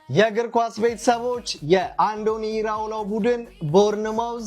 የእግር ኳስ ቤተሰቦች የአንዶኒ ኢራኦላው ቡድን ቦርንማውዝ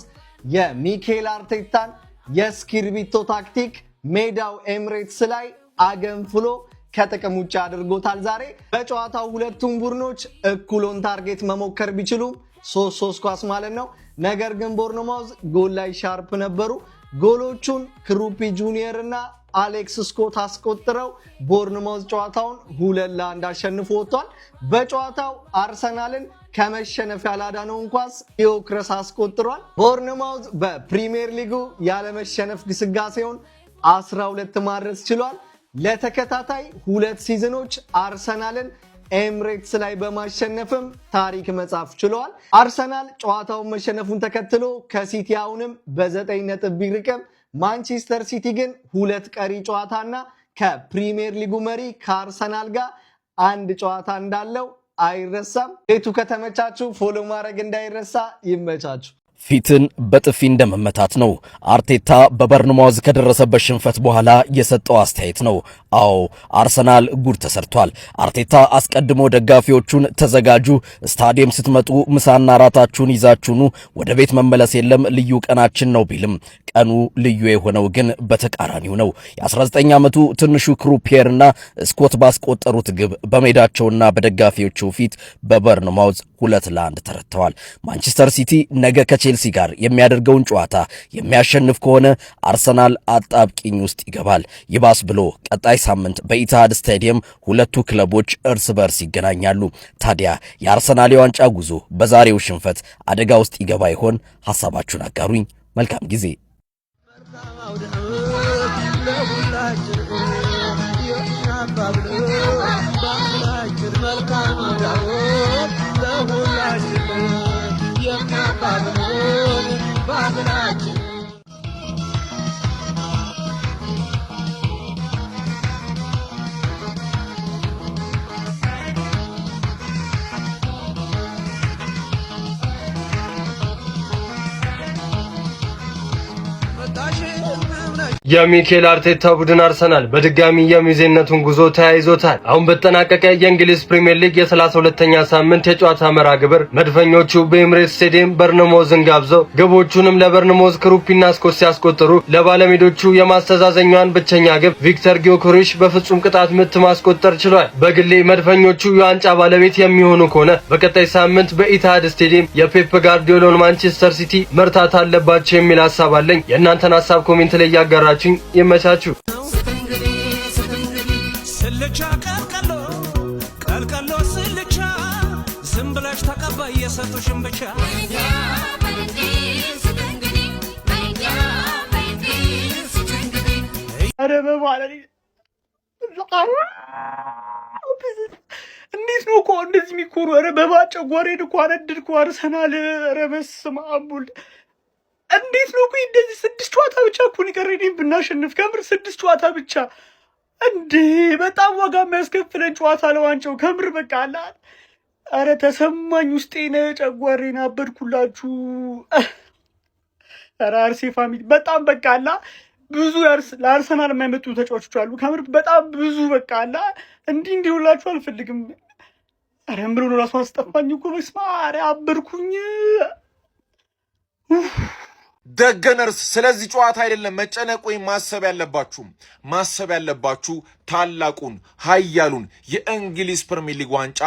የሚኬል አርቴታን የስክሪቢቶ ታክቲክ ሜዳው ኤምሬትስ ላይ አገንፍሎ ከጥቅም ውጭ አድርጎታል። ዛሬ በጨዋታው ሁለቱም ቡድኖች እኩሉን ታርጌት መሞከር ቢችሉ 3-3 ኳስ ማለት ነው። ነገር ግን ቦርንማውዝ ጎል ላይ ሻርፕ ነበሩ። ጎሎቹን ክሩፒ ጁኒየር እና አሌክስ ስኮት አስቆጥረው ቦርንማውዝ ጨዋታውን 2-1 አሸንፎ ወጥቷል። በጨዋታው አርሰናልን ከመሸነፍ ያላዳነውን ኳስ ዮክረስ አስቆጥሯል። ቦርንማውዝ በፕሪሚየር ሊጉ ያለመሸነፍ ግስጋሴውን 12 ማድረስ ችሏል። ለተከታታይ 2 ሲዝኖች አርሰናልን ኤምሬትስ ላይ በማሸነፍም ታሪክ መጻፍ ችሏል። አርሰናል ጨዋታውን መሸነፉን ተከትሎ ከሲቲ አሁንም በ9 ነጥብ ቢርቅም ማንቸስተር ሲቲ ግን 2 ቀሪ ጨዋታና ከፕሪሚየር ሊጉ መሪ ከአርሰናል ጋር 1 ጨዋታ እንዳለው አይረሳም። ቤቱ ከተመቻችሁ ፎሎ ማድረግ እንዳይረሳ። ይመቻችሁ። ፊትን በጥፊ እንደመመታት ነው አርቴታ በበርንማውዝ ከደረሰበት ሽንፈት በኋላ የሰጠው አስተያየት ነው። አዎ አርሰናል ጉድ ተሰርቷል። አርቴታ አስቀድሞ ደጋፊዎቹን ተዘጋጁ፣ ስታዲየም ስትመጡ ምሳና ራታችሁን ይዛችሁኑ ወደ ቤት መመለስ የለም ልዩ ቀናችን ነው ቢልም ቀኑ ልዩ የሆነው ግን በተቃራኒው ነው። የ19 ዓመቱ ትንሹ ክሩፒየርና ስኮት ባስቆጠሩት ግብ በሜዳቸውና በደጋፊዎቹ ፊት በበርንማውዝ 2-1 ተረተዋል። ማንቸስተር ሲቲ ነገ ከቼልሲ ጋር የሚያደርገውን ጨዋታ የሚያሸንፍ ከሆነ አርሰናል አጣብቂኝ ውስጥ ይገባል። ይባስ ብሎ ቀጣይ ሳምንት በኢትሃድ ስታዲየም ሁለቱ ክለቦች እርስ በርስ ይገናኛሉ። ታዲያ የአርሰናል የዋንጫ ጉዞ በዛሬው ሽንፈት አደጋ ውስጥ ይገባ ይሆን? ሐሳባችሁን አጋሩኝ። መልካም ጊዜ። የሚኬል አርቴታ ቡድን አርሰናል በድጋሚ የሚዜነቱን ጉዞ ተያይዞታል። አሁን በተጠናቀቀ የእንግሊዝ ፕሪሚየር ሊግ የ32ኛ ሳምንት የጨዋታ መርሃ ግብር መድፈኞቹ በኤምሬትስ ስቴዲየም በርንማውዝን ጋብዘው ግቦቹንም ለበርንማውዝ ክሩፒና ስኮት ሲያስቆጥሩ ለባለሜዶቹ የማስተዛዘኛዋን ብቸኛ ግብ ቪክተር ጊዮኮሬሽ በፍጹም ቅጣት ምት ማስቆጠር ችሏል። በግሌ መድፈኞቹ የዋንጫ ባለቤት የሚሆኑ ከሆነ በቀጣይ ሳምንት በኢትሃድ ስቴዲየም የፔፕ ጋርዲዮላን ማንቸስተር ሲቲ መርታት አለባቸው የሚል ሀሳብ አለኝ። የእናንተን ሀሳብ ኮሜንት ላይ ያጋራችሁ። ይመቻችሁ። ስልቻ ቀልቀሎ ስልቻ ዝም ብለሽ ተቀባይ የሰጡሽን ብቻ አረ በማለት እንዴት ነው እኮ እንደዚህ የሚኮሩ? አረ በባጨ ጎሬን እኮ አነድድኩ አርሰናል። አረ በስመ አብ ወልድ እንዴት ነው ቆይ እንደዚህ 6 ጨዋታ ብቻ እኮ ነው የቀረኝ ብናሸንፍ፣ ከምር 6 ጨዋታ ብቻ እንዴ! በጣም ዋጋ የሚያስከፍለን ጨዋታ ለዋንጫው ከምር በቃ አላ። አረ ተሰማኝ፣ ውስጤን ጨጓሬን አበድኩላችሁ። አረ አርሴ ፋሚሊ በጣም በቃ አላ ብዙ ለአርሰናል የማይመጡ ተጫዋቾች አሉ ከምር በጣም ብዙ በቃ አላ። እንዲሁላችሁ አልፈልግም። አረ ምሩ ነው ራሱ አስጠፋኝ እኮ በስመ አብ። አረ አበድኩኝ። ደገነርስ ስለዚህ ጨዋታ አይደለም መጨነቅ ወይም ማሰብ ያለባችሁ ታላቁን ኃያሉን የእንግሊዝ ፕሪሚየር ሊግ ዋንጫ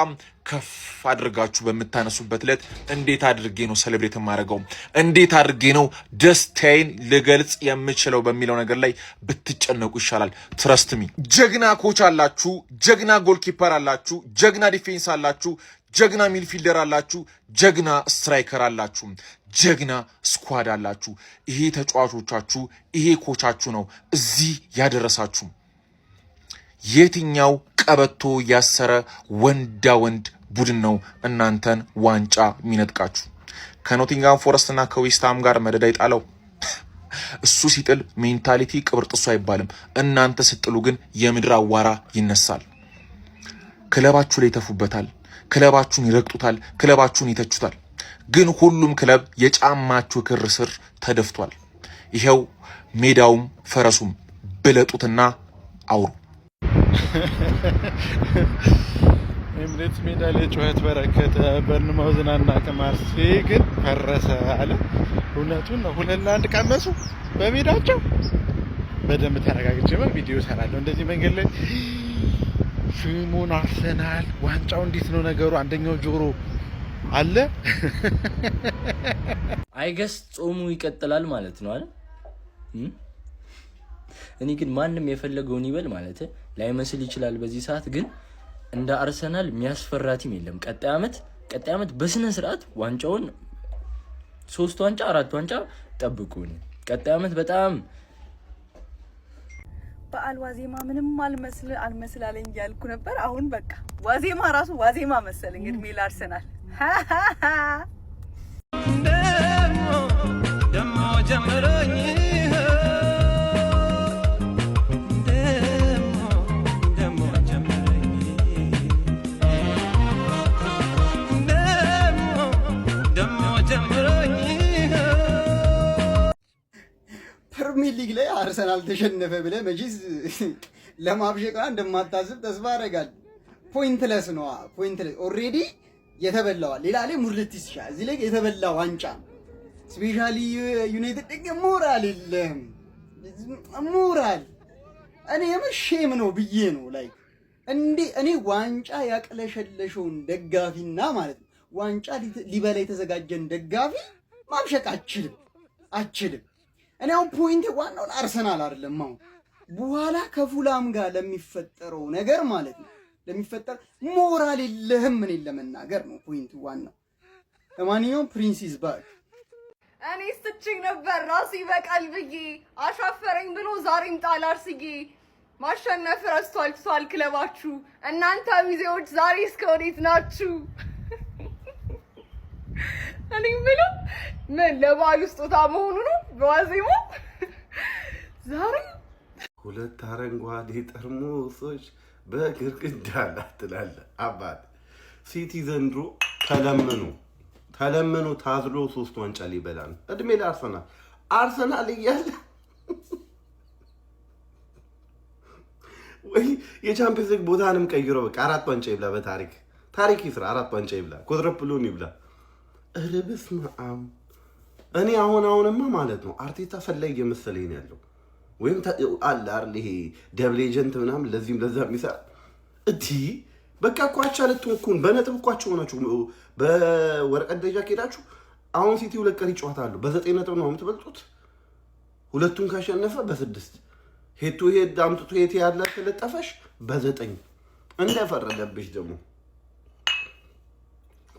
ከፍ አድርጋችሁ በመታነሱበት ዕለት እንዴት አድርጌ ነው ሴሌብሬት ማድረገው፣ እንዴት አድርጌ ነው ደስታዬን ልገልጽ የምችለው በሚለው ነገር ላይ ብትጨነቁ ይሻላል። ትረስት ሚ ጀግና ኮች አላችሁ፣ ጀግና ጎልኪፐር አላችሁ፣ ጀግና ዲፌንስ አላችሁ፣ ጀግና ሚድፊልደር አላችሁ፣ ጀግና ስትራይከር አላችሁ፣ ጀግና ስኳድ አላችሁ። ይሄ ተጫዋቾቻችሁ ይሄ ኮቻችሁ ነው እዚህ ያደረሳችሁ። የትኛው ቀበቶ ያሰረ ወንዳ ወንድ ቡድን ነው እናንተን ዋንጫ የሚነጥቃችሁ? ከኖቲንጋም ፎረስትና ከዌስትሃም ጋር መደዳ ይጣለው እሱ ሲጥል ሜንታሊቲ ቅብርጥሱ አይባልም። እናንተ ስትጥሉ ግን የምድር አዋራ ይነሳል። ክለባችሁ ላይ ይተፉበታል፣ ክለባችሁን ይረግጡታል፣ ክለባችሁን ይተቹታል። ግን ሁሉም ክለብ የጫማችሁ ክር ስር ተደፍቷል። ይሄው ሜዳውም ፈረሱም ብለጡትና አውሩ። ኤምሬትስ ሜዳ ላይ ጩኸት በረከተ። በርንማውዝን አናውቅም። አርሴ ግን ፈረሰ አለ። እውነቱን ነው። 2-1 ቀመሱ በሜዳቸው። በደንብ ተረጋግጬ ቪዲዮ እሰራለሁ እንደዚህ መንገድ ላይ። ሽሞን አርሰናል ዋንጫው እንዴት ነው ነገሩ? አንደኛው ጆሮ አለ አይገስ ጾሙ ይቀጥላል ማለት ነው አይደል? እኔ ግን ማንም የፈለገውን ይበል ማለት ላይመስል ይችላል። በዚህ ሰዓት ግን እንደ አርሰናል የሚያስፈራ ቲም የለም። ቀጣይ አመት በስነ ስርዓት ዋንጫውን 3 ዋንጫ 4 ዋንጫ ጠብቁን። ቀጣይ አመት በጣም በዓል ዋዜማ ምንም አልመስል አለኝ እያልኩ ነበር። አሁን በቃ ዋዜማ ራሱ ዋዜማ መሰለኝ። እድሜ ለአርሰናል። ደሞ ጀመረኝ ፕሪሚየር ሊግ ላይ አርሰናል ተሸነፈ ብለህ መቼስ ለማብሸቃ እንደማታስብ ተስፋ አደርጋለሁ። ፖይንትለስ ነው። ፖይንትለስ ኦልሬዲ የተበላዋል። ሌላ ላይ ሙርልቲስ ሻ እዚህ ላይ የተበላ ዋንጫ ስፔሻሊ ዩናይትድ ደግሞ ሞራል የለም። ሞራል እኔ የምሼም ነው ብዬ ነው ላይ እኔ ዋንጫ ያቅለሸለሸውን ደጋፊና ማለት ነው ዋንጫ ሊበላ የተዘጋጀን ደጋፊ ማብሸቅ አችልም። እኔ አሁን ፖይንት ዋናው አርሰናል አይደለም። አሁን በኋላ ከፉላም ጋር ለሚፈጠረው ነገር ማለት ነው ለሚፈጠር ሞራል የለህም ምን ለመናገር ነው ፖይንት ዋናው። ለማንኛውም ፕሪንሲስ ባክ እኔ ስትችኝ ነበር ራሱ ይበቃል ብዬ አሻፈረኝ ብሎ ዛሬም ጣል አርስዬ ማሸነፍ ረስቷል ክለባችሁ። እናንተ ሚዜዎች ዛሬ እስከ ወዴት ናችሁ? እኔ ምለው ምን ለበዓሉ ስጦታ መሆኑ ነው? በዋዜማ ዛሬ 2 አረንጓዴ ጠርሙሶች በግርግዳ ላይ ትላለህ አባት። ሲቲ ዘንድሮ ተለምኖ ታዝሎ 3 ዋንጫ ሊበላ ነው። እድሜ ለአርሰናል እያለ ወይ የቻምፒየንስ ሊግ ቦታንም ቀይሮ በቃ 4 ዋንጫ ይብላ። በታሪክ ይስራ 4 ዋንጫ ይብላ። ኮድረፕሎን ይብላ። ኧረ በስመ አብ። እኔ አሁንማ ማለት ነው አርቴታ ፈላይ እየመሰለኝ ነው ያለው። ወይም አለ አይደል ይሄ ደብል ኤጀንት ምናምን ለዚህም ለዛ የሚሰራ በቃ እኮ አቻ ልትወኩን በነጥብ እኮ አቻ ሆናችሁ በወረቀት ደረጃ ከሄዳችሁ አሁን ሲቲ 2 ቀሪ ጨዋታ በ9 ነጥብ ነው የምትበልጡት። 2ቱን ካሸነፈ በ6 ሄቱ ሄድ አምጥቶ ሄት ያለ ተለጠፈሽ በ9 እንደፈረደብሽ ደግሞ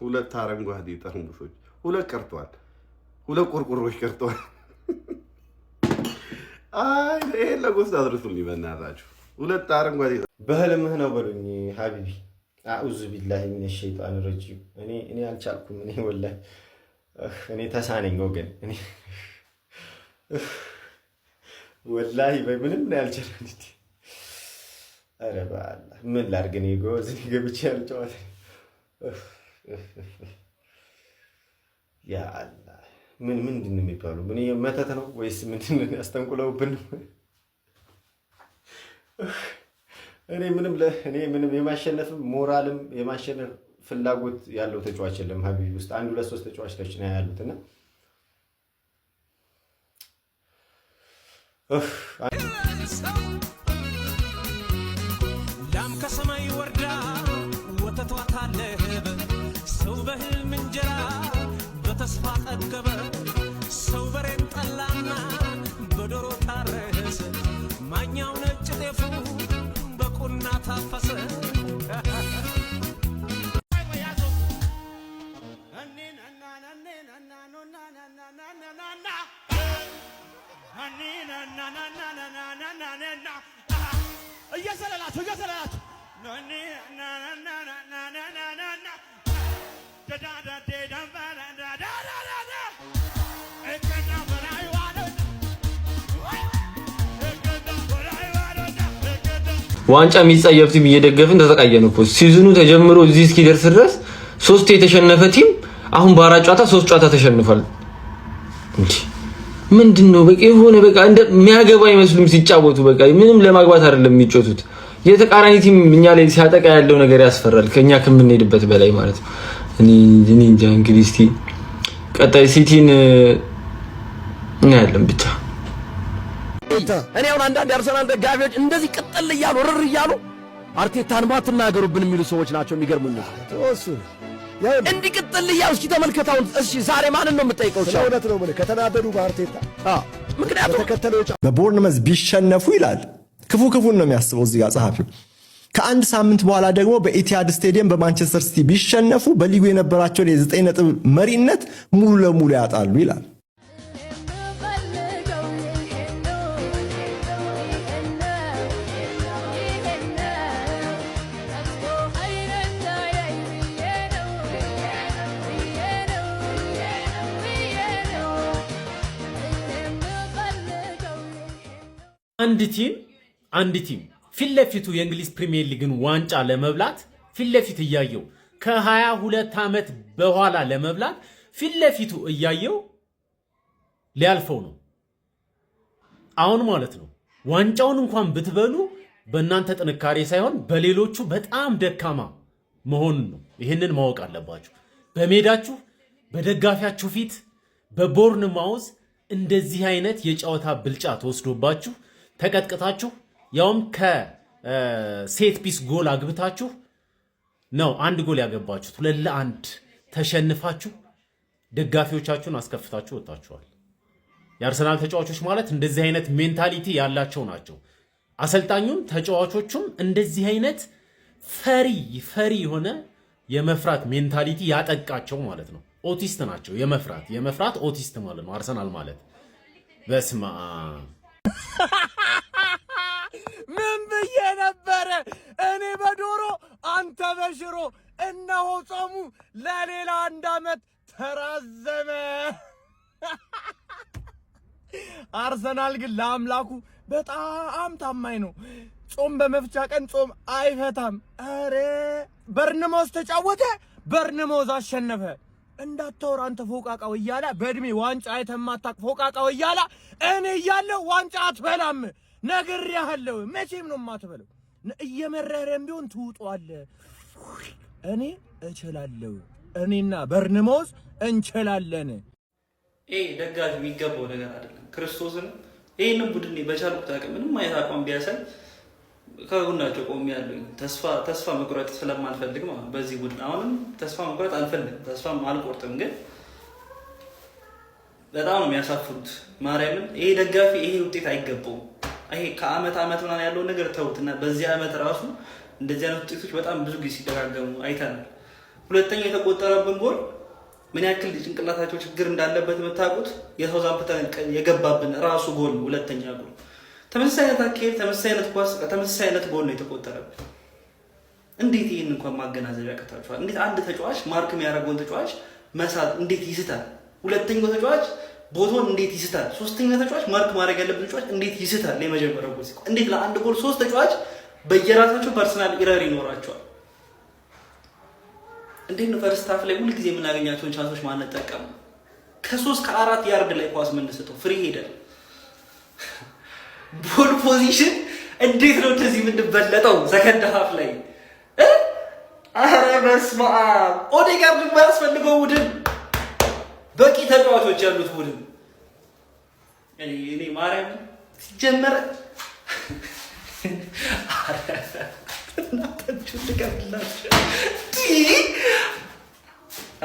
2 አረንጓዴ ጠርሙሶች 2 ቀርቷል። 2 ቆርቆሮች ቀርቷል። አይ ይሄ ለጎስ አድርሱልኝ በእናታችሁ። 2 አረንጓዴ በህልምህ ነው በሉኝ ሀቢቢ። አዑዙ ቢላሂ ሚነ ሸይጣን ረጂም። እኔ አልቻልኩም። እኔ ወላሂ እኔ ተሳነኝ ወገን። እኔ ወላሂ በምንም ነው ያልቻልኩት። ኧረ በአላህ ምን ላድርግ? እኔ ጎዝ ገብቼ ያልጨዋታ ያ አላህ ምንድን ነው የሚባለው? ምን መተት ነው ወይስ ምንድን ነው ያስተንቁለውብን? እኔ ምንም የማሸነፍ ሞራልም የማሸነፍ ፍላጎት ያለው ተጫዋች የለም ሀቢቢ ውስጥ 1 2 3 ተጫዋቾች ነው ያሉትና ላም ከሰማይ ወርዳ ወተቷ ታለበ ሰው በህልም እንጀራ በተስፋ ጠገበ ሰው በሬን ጠላና በዶሮ ታረሰ ማኛው ነጭ ጤፉ በቁና ታፈሰ እየዘለላችሁ ዋንጫ የሚጸየፍ ቲም እየደገፍን ተሰቃየን እኮ። ሲዝኑ ተጀምሮ እዚህ እስኪደርስ ድረስ 3 የተሸነፈ ቲም አሁን በ4 ጨዋታ 3 ጨዋታ ተሸንፏል። እንዴ ምንድነው? በቃ የሆነ በቃ እንደሚያገባ አይመስሉም ሲጫወቱ። በቃ ምንም ለማግባት አይደለም የሚጮቱት። የተቃራኒ ቲም እኛ ላይ ሲያጠቃ ያለው ነገር ያስፈራል ከኛ ከምንሄድበት በላይ ማለት ነው። እኔ እንጃ እንግዲህ እስቲ ቀጣይ ሲቲን እናያለን ብቻ። እኔ አሁን አንዳንድ አርሰናል ደጋፊዎች እንደዚህ ቅጥል እያሉ ርር እያሉ አርቴታን ማትናገሩብን የሚሉ ሰዎች ናቸው የሚገርሙኝ። እሱ እንዲህ ቅጥል እያሉ እስኪ ተመልከታው። እሺ ዛሬ ማንን ነው የምጠይቀው? እውነት ነው ማለት ከተናደዱ በአርቴታ ምክንያቱም ተከተሎች በቦርንመዝ ቢሸነፉ ይላል ክፉን ነው የሚያስበው እዚህ ጋር ጸሐፊው። ከአንድ ሳምንት በኋላ ደግሞ በኢቲሃድ ስቴዲየም በማንቸስተር ሲቲ ቢሸነፉ በሊጉ የነበራቸውን የ9 ነጥብ መሪነት ሙሉ ለሙሉ ያጣሉ ይላል። አንድ ቲም ፊት ለፊቱ የእንግሊዝ ፕሪሚየር ሊግን ዋንጫ ለመብላት ፊት ለፊት እያየው ከ22 ዓመት በኋላ ለመብላት ፊት ለፊቱ እያየው ሊያልፈው ነው አሁን ማለት ነው። ዋንጫውን እንኳን ብትበሉ በእናንተ ጥንካሬ ሳይሆን በሌሎቹ በጣም ደካማ መሆን ነው። ይህንን ማወቅ አለባችሁ። በሜዳችሁ በደጋፊያችሁ ፊት በቦርንማውዝ እንደዚህ አይነት የጨዋታ ብልጫ ተወስዶባችሁ ተቀጥቅታችሁ ያውም ከሴት ፒስ ጎል አግብታችሁ ነው አንድ ጎል ያገባችሁት። 2-1 ተሸንፋችሁ ደጋፊዎቻችሁን አስከፍታችሁ ወጣችኋል። የአርሰናል ተጫዋቾች ማለት እንደዚህ አይነት ሜንታሊቲ ያላቸው ናቸው። አሰልጣኙም ተጫዋቾቹም እንደዚህ አይነት ፈሪ የሆነ የመፍራት ሜንታሊቲ ያጠቃቸው ማለት ነው። ኦቲስት ናቸው። የመፍራት ኦቲስት ማለት ነው አርሰናል ማለት። በስማ ምን ብዬ ነበረ እኔ በዶሮ አንተ በሽሮ፣ እነሆ ጾሙ ለሌላ 1 ዓመት ተራዘመ። አርሰናል ግን ለአምላኩ በጣም ታማኝ ነው። ጾም በመፍቻ ቀን ጾም አይፈታም። አረ በርንማውዝ ተጫወተ፣ በርንማውዝ አሸነፈ። እንዳታወራ አንተ ፎቃቃው እያለ በእድሜ ዋንጫ አይተማታቅ ፎቃቃው እያለ እኔ እያለሁ ዋንጫ አትበላም ነግሬሃለሁ። መቼም ነው የማትበለው። እየመረረም ቢሆን ትውጧለህ። እኔ እችላለሁ። እኔና በርንማውዝ እንችላለን። ደጋፊ የሚገባው ነገር አይደለም። ክርስቶስን ይሄንን ቡድን በቻልኩት አቅም ምንም አይነት አቋም ቢያሳይ ከጎናቸው ቆሜያለሁ። ተስፋ መቁረጥ ስለማልፈልግ ማለት በዚህ ቡድን አሁንም ተስፋ መቁረጥ አልፈልግም። ተስፋም አልቆርጥም። ግን በጣም ነው የሚያሳፍሩት ማርያምን። ይሄ ደጋፊ ይሄ ውጤት አይገባውም። ይሄ ከአመት ምናምን ያለው ነገር ተውትና በዚህ አመት ራሱ እንደዚህ አይነት ውጤቶች በጣም ብዙ ጊዜ ሲደጋገሙ አይተናል። ሁለተኛ የተቆጠረብን ጎል ምን ያክል ጭንቅላታቸው ችግር እንዳለበት የምታውቁት የሳውዛምፕተን የገባብን ራሱ ጎል ነው። ሁለተኛ ጎል ተመሳሳይ አይነት አካሄድ፣ ተመሳሳይ አይነት ኳስ፣ ተመሳሳይ አይነት ጎል ነው የተቆጠረብን። እንዴት ይሄን እንኳን ማገናዘብ ያቀታችኋል? እንዴት አንድ ተጫዋች ማርክ የሚያደርገውን ተጫዋች መሳት እንዴት ይስታል? ሁለተኛው ተጫዋች ቦታውን እንዴት ይስታል? ሶስተኛው ተጫዋች ማርክ ማድረግ ያለበት ተጫዋች እንዴት ይስታል? የመጀመሪያው ጎል ሲቆ እንዴት ለአንድ ጎል 3 ተጫዋች በየራሳቸው ፐርሰናል ኢረር ይኖራቸዋል? እንዴት ነው ፈርስት ሃፍ ላይ ሁሉ ጊዜ የምናገኛቸውን ቻንሶች ማንጠቀም? ከ3 ከ4 ያርድ ላይ ኳስ የምንሰጠው ፍሪ ሄደር ቦል ፖዚሽን እንዴት ነው እንደዚህ የምንበለጠው? ሰከንድ ሃፍ ላይ አረ በስመ አብ። ኦዴጋርድ የማያስፈልገው ቡድን፣ በቂ ተጫዋቾች ያሉት ቡድን። እኔ ማርያም ሲጀመር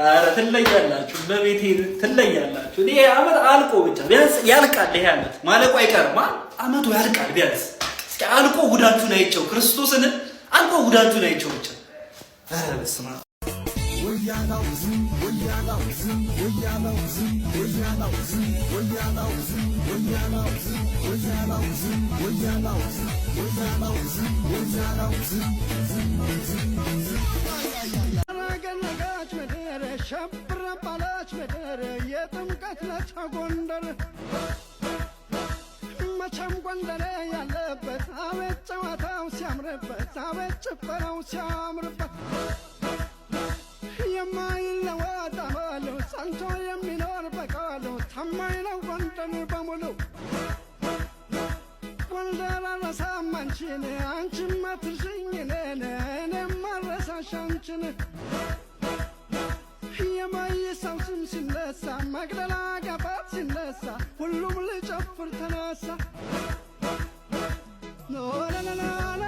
አረ ትለያላችሁ፣ በቤቴ ትለያላችሁ። ይሄ አመት አልቆ ብቻ ቢያንስ ያልቃል። ይሄ አመት ማለቁ አይቀርም። አመቱ ያልቃል ቢያንስ እስኪ አልቆ ጉዳችሁን አይቼው፣ ክርስቶስን አልቆ ጉዳችሁን አይቼው ብቻ። አረ በስመ አብ ገነጋች ምድር ሸብረ ባላች ምድር የጥምቀት ለታ ጎንደር መቼም ጎንደር ያለበት አቤት ጨዋታው ሲያምርበት፣ አቤት ጭፈራው ሲያምርበት የማይለወጥ አመሉ ጸንቶ የሚኖር በቃሉ ታማኝ ነው ጎንደር በሙሉ። አልደራረሳም አንቺን አንቺም አትርሽኝ እኔም አልረሳሽ አንቺን የማይሳው ስም ሲነሳ መቅደላ ገባት ሲነሳ ሁሉም ልጨፍር ተነሳ ኖ ላላላላ